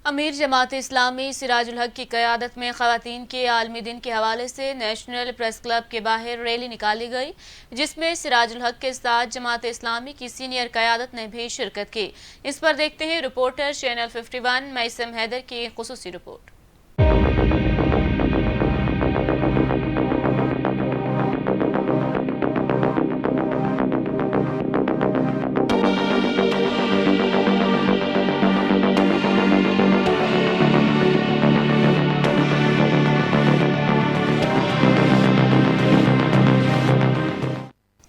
امیر جماعت اسلامی سراج الحق کی قیادت میں خواتین کے عالمی دن کے حوالے سے نیشنل پریس کلب کے باہر ریلی نکالی گئی، جس میں سراج الحق کے ساتھ جماعت اسلامی کی سینئر قیادت نے بھی شرکت کی۔ اس پر دیکھتے ہیں رپورٹر چینل 51 میثم حیدر کی خصوصی رپورٹ۔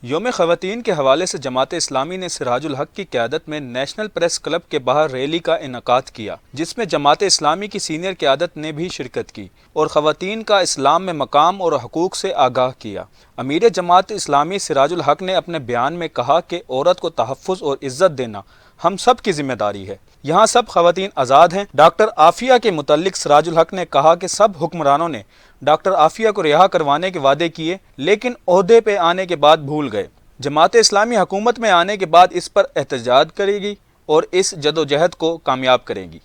یوم خواتین کے حوالے سے جماعت اسلامی نے سراج الحق کی قیادت میں نیشنل پریس کلب کے باہر ریلی کا انعقاد کیا، جس میں جماعت اسلامی کی سینئر قیادت نے بھی شرکت کی اور خواتین کا اسلام میں مقام اور حقوق سے آگاہ کیا۔ امیر جماعت اسلامی سراج الحق نے اپنے بیان میں کہا کہ عورت کو تحفظ اور عزت دینا ہم سب کی ذمہ داری ہے، یہاں سب خواتین آزاد ہیں۔ ڈاکٹر عافیہ کے متعلق سراج الحق نے کہا کہ سب حکمرانوں نے ڈاکٹر عافیہ کو رہا کروانے کے وعدے کیے، لیکن عہدے پہ آنے کے بعد بھول گئے۔ جماعت اسلامی حکومت میں آنے کے بعد اس پر احتجاج کرے گی اور اس جدوجہد کو کامیاب کرے گی۔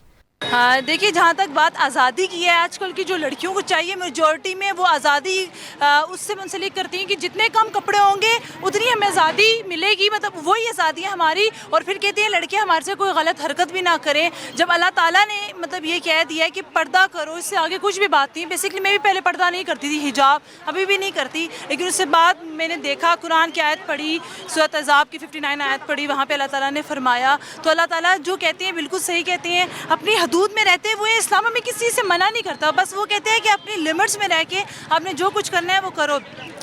دیکھیے، جہاں تک بات آزادی کی ہے، آج کل کی جو لڑکیوں کو چاہیے میجورٹی میں وہ آزادی اس سے منسلک کرتی ہیں کہ جتنے کم کپڑے ہوں گے اتنی ہمیں آزادی ملے گی، مطلب وہی آزادی ہے ہماری، اور پھر کہتے ہیں لڑکیاں ہمارے سے کوئی غلط حرکت بھی نہ کریں۔ جب اللہ تعالیٰ نے مطلب یہ کہہ دیا ہے کہ پردہ کرو، اس سے آگے کچھ بھی بات نہیں۔ بیسکلی میں بھی پہلے پردہ نہیں کرتی تھی، حجاب ابھی بھی نہیں کرتی، لیکن اس سے بعد میں نے دیکھا، قرآن کی آیت پڑھی، سورۃ احزاب کی 59 آیت پڑھی، وہاں پہ اللہ تعالیٰ نے فرمایا، تو اللہ تعالیٰ جو کہتے ہیں بالکل صحیح کہتے ہیں، اپنی حدود میں رہتے ہوئے اسلام ہمیں کسی چیز سے منع نہیں کرتا، بس وہ کہتے ہیں کہ اپنی لمٹس میں رہ کے آپ نے جو کچھ کرنا ہے وہ کرو۔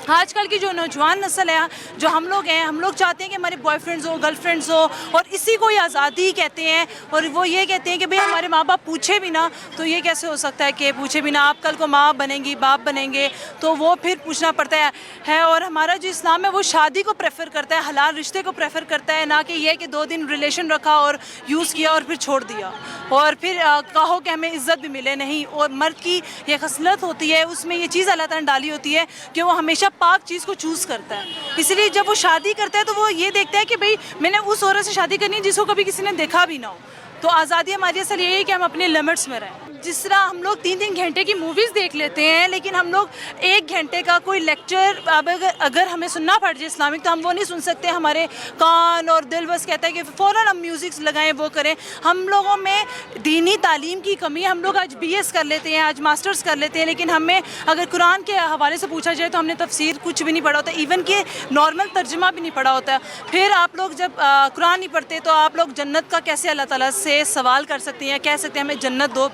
آج کل کی جو نوجوان نسل ہے، جو ہم لوگ ہیں، ہم لوگ چاہتے ہیں کہ ہمارے boy friends who, girl friends who, اور اسی کو یہ آزادی کہتے ہیں، اور وہ یہ کہتے ہیں کہ بھئی ہمارے ماں باپ پوچھے بھی نہ، تو یہ کیسے ہو سکتا ہے کہ پوچھے بھی نہ؟ آپ کل کو ماں بنیں گی، باپ بنیں گے، تو وہ پھر پوچھنا پڑتا ہے۔ اور ہمارا جو اسلام ہے وہ شادی کو پریفر کرتا ہے، حلال رشتے کو پریفر کرتا ہے، نہ کہ یہ کہ 2 دن ریلیشن رکھا اور یوز کیا اور پھر چھوڑ دیا، اور پھر کہو کہ ہمیں عزت بھی ملے۔ نہیں، اور مرد کی یہ خصلت ہوتی ہے، اس میں یہ چیز اللہ تعالیٰ نے ڈالی ہوتی ہے کہ وہ ہمیشہ پاک چیز کو چوز کرتا ہے، اس لیے جب وہ شادی کرتا ہے تو وہ یہ دیکھتا ہے کہ بھئی میں نے اس عورت سے شادی کرنی ہے جس کو کبھی کسی نے دیکھا بھی نہ ہو۔ تو آزادی ہماری اصل یہی ہے کہ ہم اپنے لمٹس میں رہیں۔ جس طرح ہم لوگ 3 گھنٹے کی موویز دیکھ لیتے ہیں، لیکن ہم لوگ 1 گھنٹے کا کوئی لیکچر اگر ہمیں سننا پڑ جائے اسلامک، تو ہم وہ نہیں سن سکتے۔ ہمارے کان اور دل بس کہتا ہے کہ فوراً ہم میوزک لگائیں، وہ کریں۔ ہم لوگوں میں دینی تعلیم کی کمی ہے۔ ہم لوگ آج BS کر لیتے ہیں، آج ماسٹرز کر لیتے ہیں، لیکن ہمیں اگر قرآن کے حوالے سے پوچھا جائے تو ہم نے تفسیر کچھ بھی نہیں پڑھا ہوتا، ایون کہ نارمل ترجمہ بھی نہیں پڑھا ہوتا ہے۔ پھر آپ لوگ جب قرآن نہیں پڑھتے تو آپ لوگ جنت کا کیسے اللہ تعالیٰ سے سوال کر سکتے ہیں، کہہ سکتے ہیں ہمیں جنت دو؟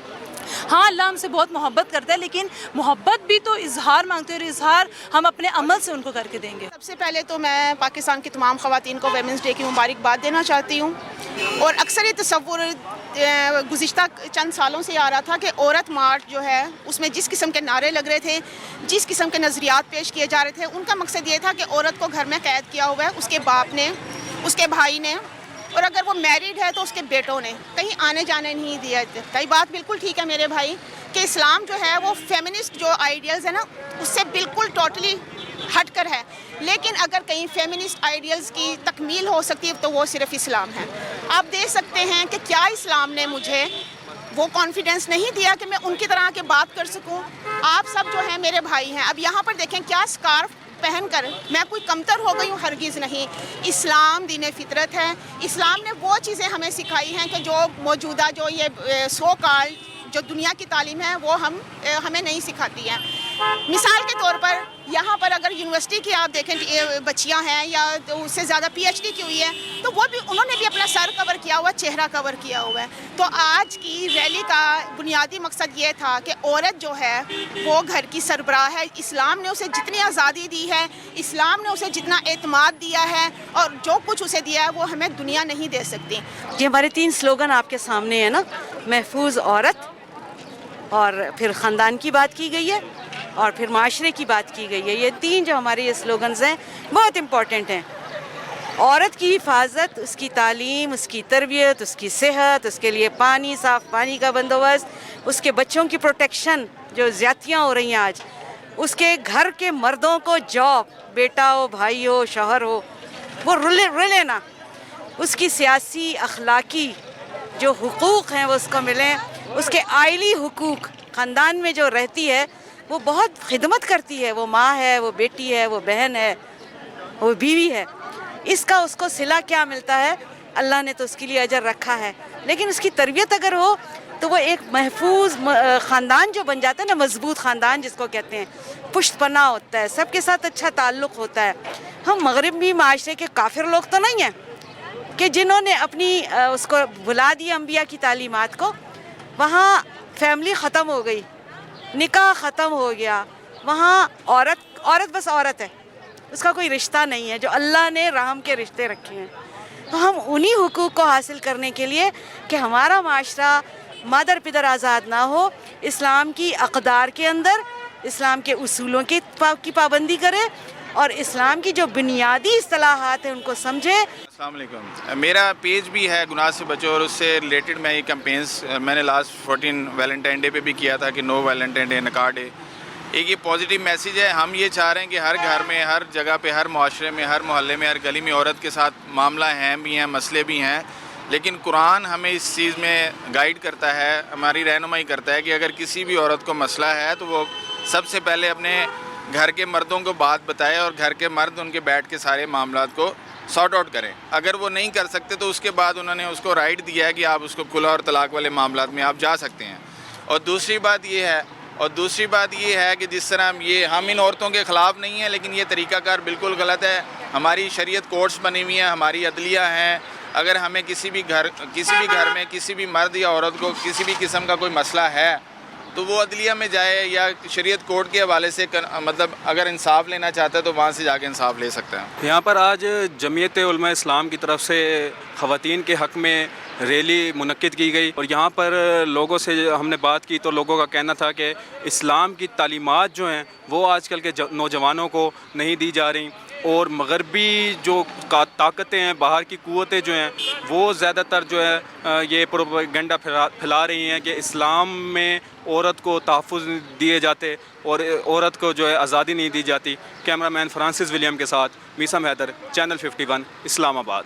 ہاں، اللہ ہم سے بہت محبت کرتا ہے، لیکن محبت بھی تو اظہار مانگتے ہیں، اور اظہار ہم اپنے عمل سے ان کو کر کے دیں گے۔ سب سے پہلے تو میں پاکستان کی تمام خواتین کو ویمنس ڈے کی مبارکباد دینا چاہتی ہوں، اور اکثر یہ تصور گزشتہ چند سالوں سے آ رہا تھا کہ عورت مارچ جو ہے اس میں جس قسم کے نعرے لگ رہے تھے، جس قسم کے نظریات پیش کیے جا رہے تھے، ان کا مقصد یہ تھا کہ عورت کو گھر میں قید کیا ہوا ہے، اس کے باپ نے، اس کے بھائی نے، اور اگر وہ میریڈ ہے تو اس کے بیٹوں نے، کہیں آنے جانے نہیں دیا۔ کئی بات بالکل ٹھیک ہے میرے بھائی کہ اسلام جو ہے وہ فیمنسٹ جو آئیڈیلز ہے نا، اس سے بالکل ٹوٹلی ہٹ کر ہے، لیکن اگر کہیں فیمنسٹ آئیڈیلز کی تکمیل ہو سکتی ہے تو وہ صرف اسلام ہے۔ آپ دیکھ سکتے ہیں کہ کیا اسلام نے مجھے وہ کانفیڈنس نہیں دیا کہ میں ان کی طرح کے بات کر سکوں۔ آپ سب جو ہیں میرے بھائی ہیں، اب یہاں پر دیکھیں کیا اسکارف پہن کر میں کوئی کمتر ہو گئی ہوں؟ ہرگز نہیں۔ اسلام دین فطرت ہے۔ اسلام نے وہ چیزیں ہمیں سکھائی ہیں کہ جو موجودہ جو یہ سو کال جو دنیا کی تعلیم ہے وہ ہمیں نہیں سکھاتی ہے۔ مثال کے طور پر یہاں پر اگر یونیورسٹی کی آپ دیکھیں بچیاں ہیں یا اس سے زیادہ PhD کی ہوئی ہے، تو وہ بھی انہوں نے بھی اپنا سر کور کیا ہوا، چہرہ کور کیا ہوا ہے۔ تو آج کی ریلی کا بنیادی مقصد یہ تھا کہ عورت جو ہے وہ گھر کی سربراہ ہے۔ اسلام نے اسے جتنی آزادی دی ہے، اسلام نے اسے جتنا اعتماد دیا ہے، اور جو کچھ اسے دیا ہے وہ ہمیں دنیا نہیں دے سکتی۔ یہ ہمارے 3 سلوگن آپ کے سامنے ہیں نا، محفوظ عورت، اور پھر خاندان کی بات کی گئی ہے، اور پھر معاشرے کی بات کی گئی ہے۔ یہ 3 جو ہمارے یہ سلوگنز ہیں بہت امپورٹنٹ ہیں۔ عورت کی حفاظت، اس کی تعلیم، اس کی تربیت، اس کی صحت، اس کے لیے پانی، صاف پانی کا بندوبست، اس کے بچوں کی پروٹیکشن، جو زیادتیاں ہو رہی ہیں آج، اس کے گھر کے مردوں کو جاب، بیٹا ہو، بھائی ہو، شوہر ہو، وہ رلے نا، اس کی سیاسی اخلاقی جو حقوق ہیں وہ اس کو ملیں، اس کے آئلی حقوق خاندان میں جو رہتی ہے وہ بہت خدمت کرتی ہے، وہ ماں ہے، وہ بیٹی ہے، وہ بہن ہے، وہ بیوی ہے، اس کا اس کو صلہ کیا ملتا ہے؟ اللہ نے تو اس کے لیے اجر رکھا ہے، لیکن اس کی تربیت اگر ہو تو وہ ایک محفوظ خاندان جو بن جاتا ہے نا، مضبوط خاندان جس کو کہتے ہیں، پشت پناہ ہوتا ہے، سب کے ساتھ اچھا تعلق ہوتا ہے۔ ہم مغربی معاشرے کے کافر لوگ تو نہیں ہیں کہ جنہوں نے اپنی اس کو بھلا دیا انبیاء کی تعلیمات کو، وہاں فیملی ختم ہو گئی، نکاح ختم ہو گیا، وہاں عورت بس عورت ہے، اس کا کوئی رشتہ نہیں ہے، جو اللہ نے رحم کے رشتے رکھے ہیں۔ تو ہم انہی حقوق کو حاصل کرنے کے لیے کہ ہمارا معاشرہ مادر پدر آزاد نہ ہو، اسلام کی اقدار کے اندر اسلام کے اصولوں کی پابندی کرے اور اسلام کی جو بنیادی اصطلاحات ہیں ان کو سمجھے۔ السلام علیکم، میرا پیج بھی ہے گناہ سے بچو، اور اس سے ریلیٹڈ میں یہ کمپینس میں نے لاسٹ 14 ویلنٹائن ڈے پہ بھی کیا تھا کہ نو ویلنٹائن ڈے نکاح ڈے۔ ایک یہ پازیٹیو میسیج ہے، ہم یہ چاہ رہے ہیں کہ ہر گھر میں، ہر جگہ پہ، ہر معاشرے میں، ہر محلے میں، ہر گلی میں عورت کے ساتھ معاملہ ہیں بھی ہیں، مسئلے بھی ہیں، لیکن قرآن ہمیں اس چیز میں گائیڈ کرتا ہے، ہماری رہنمائی کرتا ہے کہ اگر کسی بھی عورت کو مسئلہ ہے تو وہ سب سے پہلے اپنے گھر کے مردوں کو بات بتائے اور گھر کے مرد ان کے بیٹھ کے سارے معاملات کو سارٹ آؤٹ کریں۔ اگر وہ نہیں کر سکتے تو اس کے بعد انہوں نے اس کو رائٹ دیا ہے کہ آپ اس کو خلا اور طلاق والے معاملات میں آپ جا سکتے ہیں۔ اور دوسری بات یہ ہے کہ جس طرح ہم ان عورتوں کے خلاف نہیں ہیں، لیکن یہ طریقہ کار بالکل غلط ہے۔ ہماری شریعت کورٹس بنی ہوئی ہیں، ہماری عدلیہ ہیں، اگر ہمیں کسی بھی گھر میں کسی بھی مرد یا عورت کو کسی بھی قسم کا کوئی مسئلہ ہے تو وہ عدلیہ میں جائے یا شریعت کورٹ کے حوالے سے، مطلب اگر انصاف لینا چاہتا ہے تو وہاں سے جا کے انصاف لے سکتا ہے۔ یہاں پر آج جمعیت علماء اسلام کی طرف سے خواتین کے حق میں ریلی منعقد کی گئی، اور یہاں پر لوگوں سے ہم نے بات کی تو لوگوں کا کہنا تھا کہ اسلام کی تعلیمات جو ہیں وہ آج کل کے نوجوانوں کو نہیں دی جا رہی، اور مغربی جو طاقتیں ہیں، باہر کی قوتیں جو ہیں وہ زیادہ تر جو ہے یہ پروپیگنڈا پھیلا رہی ہیں کہ اسلام میں عورت کو تحفظ دیے جاتے اور عورت کو جو ہے آزادی نہیں دی جاتی۔ کیمرہ مین فرانسس ولیم کے ساتھ میسم حیدر، چینل 51، اسلام آباد۔